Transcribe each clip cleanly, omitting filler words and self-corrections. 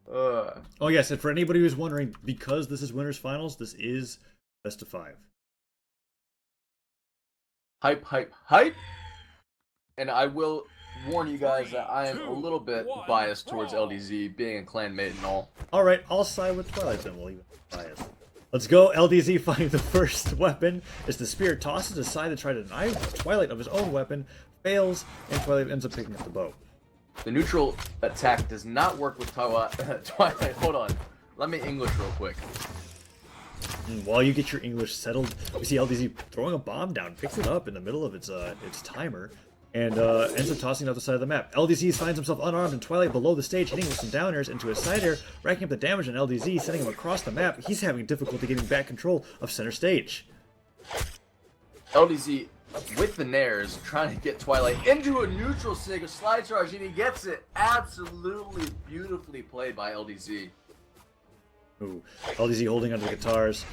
Oh yes, and for anybody who's wondering, because this is winners finals, this is best of 5. Hype, hype, hype! And I will warn you guys that I am a little bit biased towards LDZ, being a clanmate and all. Alright, I'll side with Twilight then, we'll even bias. Let's go. LDZ finding the first weapon as the spear tosses aside to try to deny Twilight of his own weapon, fails, and Twilight ends up picking up the bow. The neutral attack does not work with Twilight. Hold on. Let me English real quick. And while you get your English settled, we see LDZ throwing a bomb down, picks it up in the middle of its timer, and ends up tossing it out the side of the map. LDZ finds himself unarmed and Twilight below the stage, hitting with some down airs into his side air, racking up the damage on LDZ, sending him across the map. He's having difficulty getting back control of center stage. LDZ, with the nairs, trying to get Twilight into a neutral sig, a slide charge, and he gets it. Absolutely beautifully played by LDZ. Ooh, LDZ holding onto the guitars.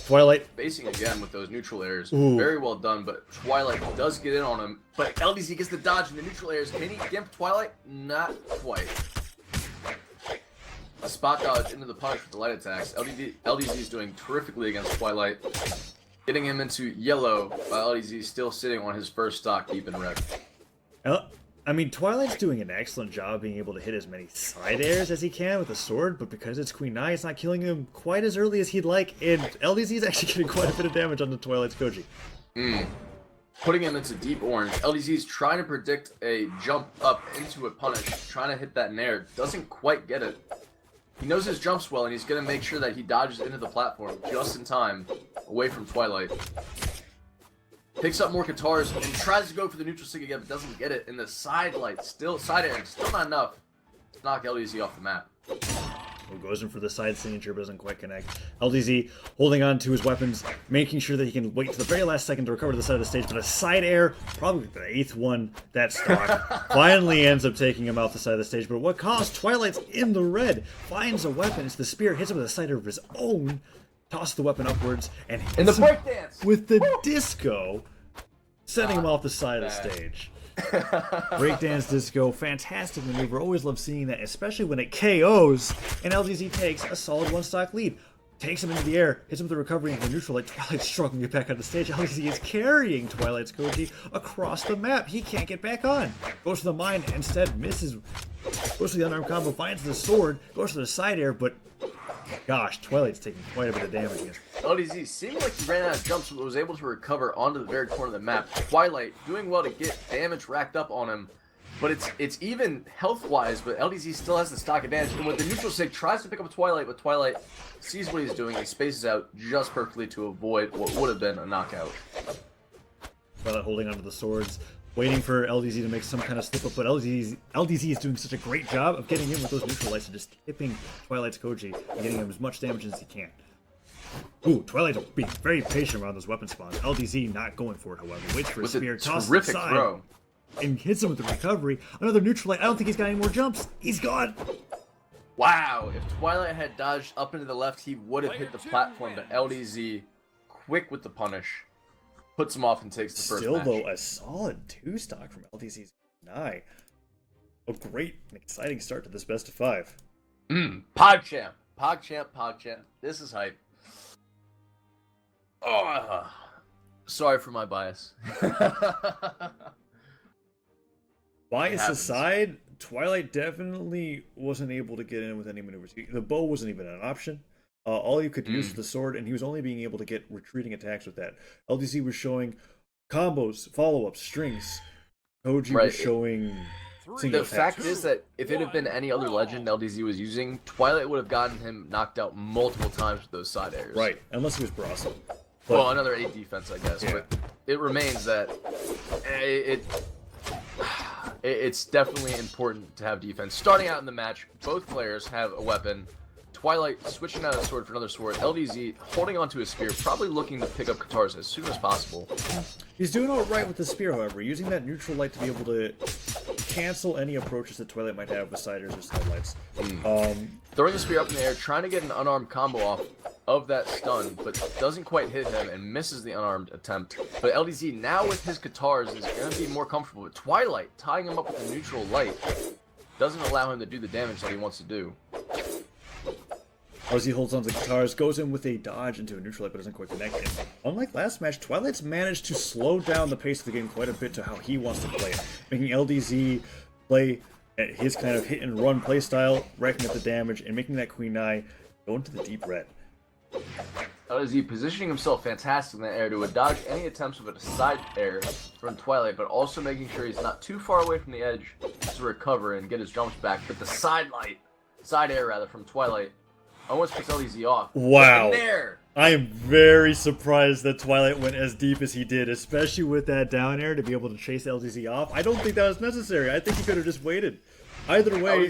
Twilight Facing again with those neutral airs. Ooh. Very well done, but Twilight does get in on him. But LDZ gets the dodge in the neutral airs. Can he gimp Twilight? Not quite. A spot dodge into the punish with the light attacks. LDZ is doing terrifically against Twilight. Getting him into yellow while LDZ is still sitting on his first stock deep in red. I mean, Twilight's doing an excellent job being able to hit as many side airs as he can with the sword, but because it's Queen Nai, it's not killing him quite as early as he'd like, and LDZ is actually getting quite a bit of damage on the Twilight's Koji. Putting him into deep orange. LDZ is trying to predict a jump up into a punish, trying to hit that nair. Doesn't quite get it. He knows his jumps well, and he's going to make sure that he dodges into the platform just in time, away from Twilight. Picks up more guitars and tries to go for the neutral sig again, but doesn't get it. And the side light, side airing, still not enough to knock LDZ off the map. Goes in for the side signature, but doesn't quite connect. LDZ holding on to his weapons, making sure that he can wait to the very last second to recover to the side of the stage, but a side air, probably the 8th one, that stock, finally ends up taking him out the side of the stage. But what caused Twilight's in the red, finds a weapon, it's the spear, hits him with a side air of his own, tosses the weapon upwards, and hits in the him breakdance with the disco, setting him off the side of the stage. Breakdance disco, fantastic maneuver. Always love seeing that, especially when it KOs and LDZ takes a solid 1-stock lead. Takes him into the air, hits him with the recovery into the neutral light. Twilight's struggling to get back on the stage. LDZ is carrying Twilight's Koji across the map. He can't get back on. Goes for the mine, instead misses. Goes for the unarmed combo, finds the sword, goes for the side air, but gosh, Twilight's taking quite a bit of damage against LDZ seemed like he ran out of jumps, but was able to recover onto the very corner of the map. Twilight doing well to get damage racked up on him, but it's even health-wise, but LDZ still has the stock advantage. And with the neutral sig, tries to pick up Twilight, but Twilight sees what he's doing. He spaces out just perfectly to avoid what would have been a knockout. Twilight holding onto the swords, waiting for LDZ to make some kind of slip-up, but LDZ is doing such a great job of getting in with those neutral lights and just tipping Twilight's Koji and getting him as much damage as he can. Ooh, Twilight's being very patient around those weapon spawns. LDZ not going for it, however. Waits for a spear, tosses it aside, throw. And hits him with the recovery. Another neutral light. I don't think he's got any more jumps. He's gone. Wow, if Twilight had dodged up into the left, he would have hit the platform, but LDZ, quick with the punish, puts him off and takes the first match. Though, a solid 2-stock from LDZ's Nai. A great and exciting start to this best of 5. PogChamp. PogChamp. This is hype. Oh, sorry for my bias. Bias aside, Twilight definitely wasn't able to get in with any maneuvers. The bow wasn't even an option. All you could use was the sword, and he was only being able to get retreating attacks with that. LDZ was showing combos, follow-ups, strings. Koji was showing single The fact is that if it had been any other legend LDZ was using, Twilight would have gotten him knocked out multiple times with those side airs. Right, unless he was Brawlhalla. Well, another 8 defense, I guess. Yeah. But it remains that it's definitely important to have defense. Starting out in the match, both players have a weapon. Twilight switching out a sword for another sword. LDZ holding onto his spear, probably looking to pick up Katars as soon as possible. He's doing all right with the spear, however, using that neutral light to be able to cancel any approaches that Twilight might have with siders or side lights. Throwing the spear up in the air, trying to get an unarmed combo off of that stun, but doesn't quite hit him and misses the unarmed attempt. But LDZ, now with his Katars, is going to be more comfortable. But Twilight tying him up with a neutral light. doesn't allow him to do the damage that he wants to do. LDZ holds on to the guitars, goes in with a dodge into a neutral light, but doesn't quite connect. And unlike last match, Twilight's managed to slow down the pace of the game quite a bit to how he wants to play it, making LDZ play at his kind of hit and run play style, racking up the damage, and making that Queen Eye go into the deep red. LDZ positioning himself fantastic in that air to dodge any attempts with a side air from Twilight, but also making sure he's not too far away from the edge to recover and get his jumps back. But the side air from Twilight almost puts LDZ off. Wow. There. I am very surprised that Twilight went as deep as he did, especially with that down air to be able to chase LDZ off. I don't think that was necessary. I think he could have just waited. Either way,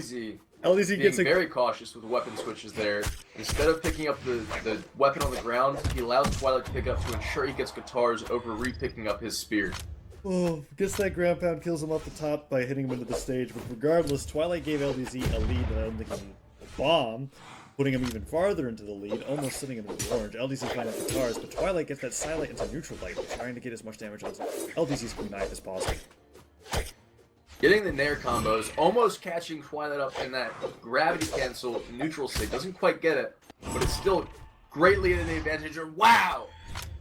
LDZ gets very cautious with weapon switches there. Instead of picking up the weapon on the ground, he allows Twilight to pick up to ensure he gets guitars over re-picking up his spear. Oh, gets that ground pound, kills him off the top by hitting him into the stage. But regardless, Twilight gave LDZ a lead that I don't think he can bomb, putting him even farther into the lead, almost sending him into the orange. LDZ finds guitars, but Twilight gets that silent into neutral light, trying to get as much damage on LDZ's Queen Eye as possible. Getting the Nair combos, almost catching Twilight up in that gravity cancel neutral sig. Doesn't quite get it, but it's still greatly in the advantage. Wow!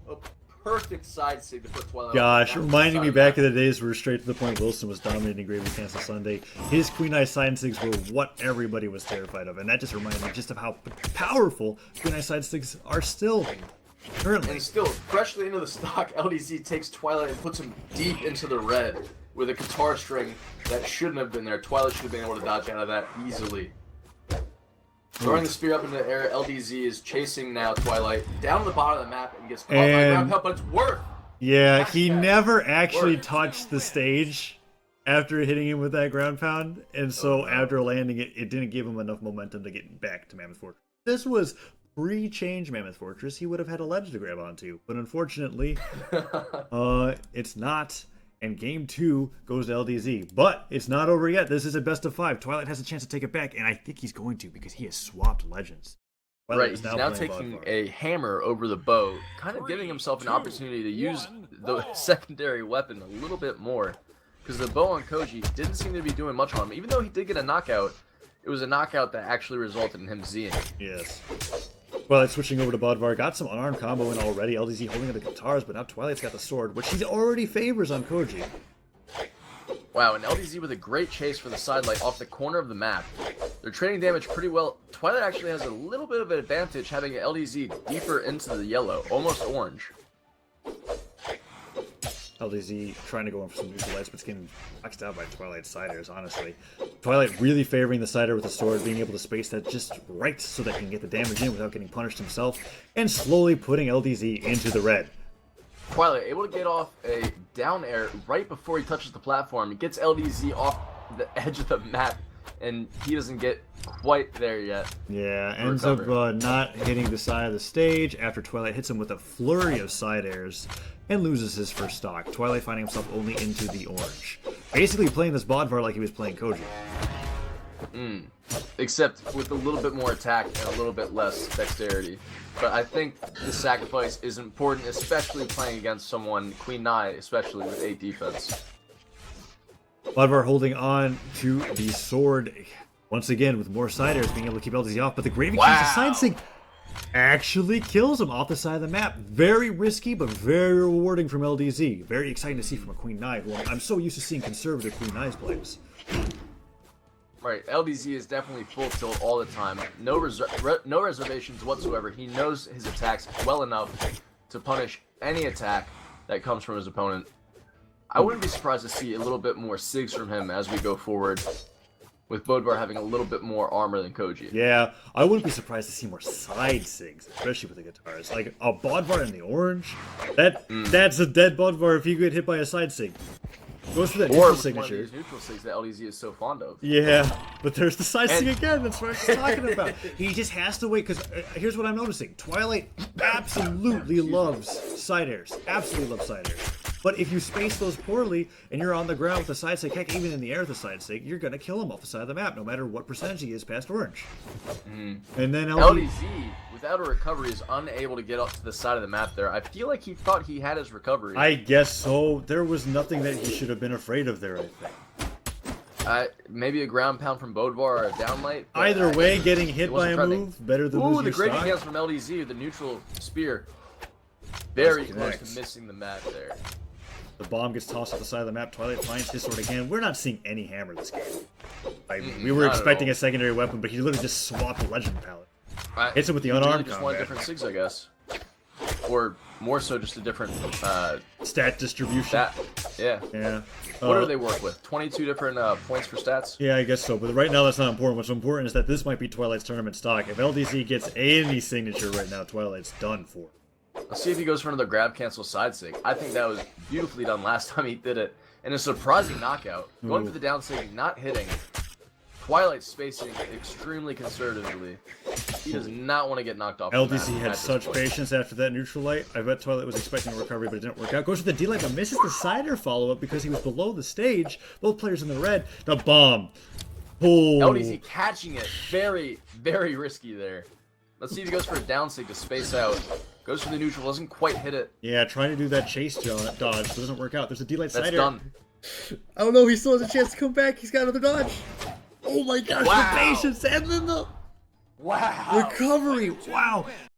A perfect side sig to put Twilight Gosh, reminding me back in the days where straight to the point Wilson was dominating Gravity Cancel Sunday. His Queen Eye side sigs were what everybody was terrified of, and that just reminded me just of how powerful Queen Eye side sigs are still currently. And still, freshly into the stock, LDZ takes Twilight and puts him deep into the red with a guitar string that shouldn't have been there. Twilight should have been able to dodge out of that easily. Throwing the spear up into the air, LDZ is chasing now Twilight down the bottom of the map and gets caught by ground pound, but it's worth. Yeah, he never actually touched the stage after hitting him with that ground pound, and so after landing it, it didn't give him enough momentum to get back to Mammoth Fortress. This was pre-change Mammoth Fortress. He would have had a ledge to grab onto, but unfortunately, it's not. And game 2 goes to LDZ. But it's not over yet. This is a best of 5. Twilight has a chance to take it back, and I think he's going to because he has swapped legends. Twilight he's now taking a hammer over the bow, kind of giving himself an opportunity to use the secondary weapon a little bit more. Because the bow on Koji didn't seem to be doing much on him. Even though he did get a knockout, it was a knockout that actually resulted in him Zing. Yes. Twilight switching over to Bodvar, got some unarmed combo in already. LDZ holding the guitars, but now Twilight's got the sword, which he already favors on Koji. Wow, and LDZ with a great chase for the sidelight off the corner of the map. They're trading damage pretty well. Twilight actually has a little bit of an advantage having LDZ deeper into the yellow, almost orange. LDZ trying to go in for some neutral lights, but it's getting boxed out by Twilight's siders, honestly. Twilight really favoring the sider with the sword, being able to space that just right so that he can get the damage in without getting punished himself, and slowly putting LDZ into the red. Twilight able to get off a down air right before he touches the platform. He gets LDZ off the edge of the map, and he doesn't get quite there yet. Yeah, ends up not hitting the side of the stage after Twilight hits him with a flurry of side airs and loses his first stock. Twilight finding himself only into the orange. Basically playing this Bodvar like he was playing Koji. Except with a little bit more attack and a little bit less dexterity. But I think the sacrifice is important, especially playing against someone, Queen Eye, especially with 8 defense. Bodvar holding on to the sword once again with more side airs, being able to keep LDZ off, but the Gravy King's side sig actually kills him off the side of the map. Very risky, but very rewarding from LDZ. Very exciting to see from a Queen Eye, who I'm so used to seeing conservative Queen Eyes plays. Right, LDZ is definitely full tilt all the time. No reservations whatsoever. He knows his attacks well enough to punish any attack that comes from his opponent. I wouldn't be surprised to see a little bit more SIGs from him as we go forward, with Bodvar having a little bit more armor than Koji. Yeah, I wouldn't be surprised to see more side SIGs, especially with the guitars. Like a Bodvar in the orange, that's a dead Bodvar if he get hit by a side SIG. Goes for that neutral signature. One of these neutral SIGs that LDZ is so fond of. Yeah, but there's the side SIG again. That's what I was talking about. He just has to wait, because here's what I'm noticing. Twilight absolutely loves side airs. Absolutely loves side airs. But if you space those poorly, and you're on the ground with a side sig, heck, even in the air with a side sig, you're going to kill him off the side of the map, no matter what percentage he is past orange. And then LDZ, without a recovery, is unable to get up to the side of the map there. I feel like he thought he had his recovery. I guess so. There was nothing that he should have been afraid of there, I think. Maybe a ground pound from Bodvar or a downlight. Either way, getting hit by a threatening. move better than Ooh, losing the your great stock. hands from LDZ, the neutral spear. Very close connects. to missing the map there. The bomb gets tossed at the side of the map. Twilight finds his sword again. We're not seeing any hammer this game. I mean, we were not at expecting all. a secondary weapon, but he literally just swapped the legend palette. Hits it with the He really unarmed just want combat. different SIGs, I guess. Or more so just a different Stat distribution. stat. Yeah. Yeah. What do they work with? 22 different points for stats? Yeah, I guess so. But right now, that's not important. What's important is that this might be Twilight's tournament stock. If LDZ gets any signature right now, Twilight's done for. Let's see if he goes for another grab cancel side sig. I think that was beautifully done last time he did it. And a surprising knockout. Going for the down sig, not hitting. Twilight spacing extremely conservatively. He does not want to get knocked off. LDZ had such patience after that neutral light. I bet Twilight was expecting a recovery, but it didn't work out. Goes for the D-light, but misses the cider follow-up because he was below the stage. Both players in the red. The bomb. Oh. LDZ catching it. Very, very risky there. Let's see if he goes for a down sig to space out. Goes for the neutral, doesn't quite hit it. Yeah, trying to do that chase dodge, but doesn't work out. There's a D-light That's cider. done. I don't know, he still has a chance to come back. He's got another dodge. Oh my gosh, Wow. the patience and then the Wow. recovery. Wow.